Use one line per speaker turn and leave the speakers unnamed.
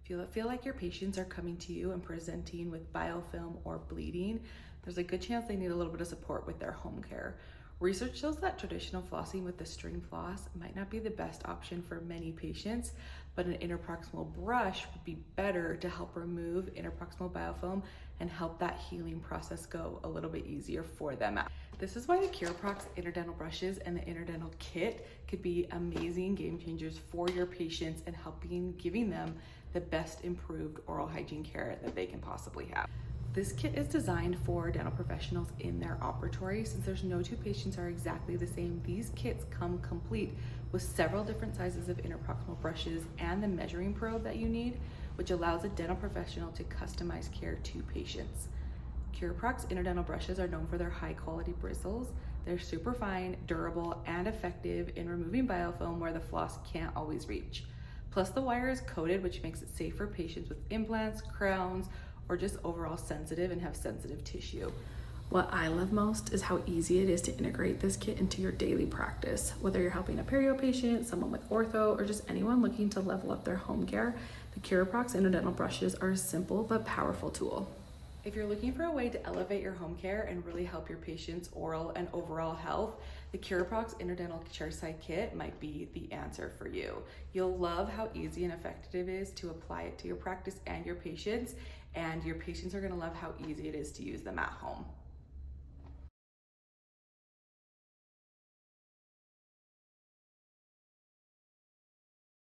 If you feel like your patients are coming to you and presenting with biofilm or bleeding, there's a good chance they need a little bit of support with their home care. Research shows that traditional flossing with the string floss might not be the best option for many patients, but an interproximal brush would be better to help remove interproximal biofilm and help that healing process go a little bit easier for them. This is why the Curaprox interdental brushes and the interdental kit could be amazing game changers for your patients and giving them the best improved oral hygiene care that they can possibly have. This kit is designed for dental professionals in their operatory. Since there's no two patients are exactly the same, these kits come complete with several different sizes of interproximal brushes and the measuring probe that you need, which allows a dental professional to customize care to patients. Curaprox interdental brushes are known for their high quality bristles. They're super fine, durable, and effective in removing biofilm where the floss can't always reach. Plus the wire is coated, which makes it safe for patients with implants, crowns, or just overall sensitive and have sensitive tissue.
What I love most is how easy it is to integrate this kit into your daily practice. Whether you're helping a perio patient, someone with ortho, or just anyone looking to level up their home care, the Curaprox interdental brushes are a simple but powerful tool.
If you're looking for a way to elevate your home care and really help your patients' oral and overall health, the Curaprox Interdental Chairside Kit might be the answer for you. You'll love how easy and effective it is to apply it to your practice and your patients are gonna love how easy it is to use them at home.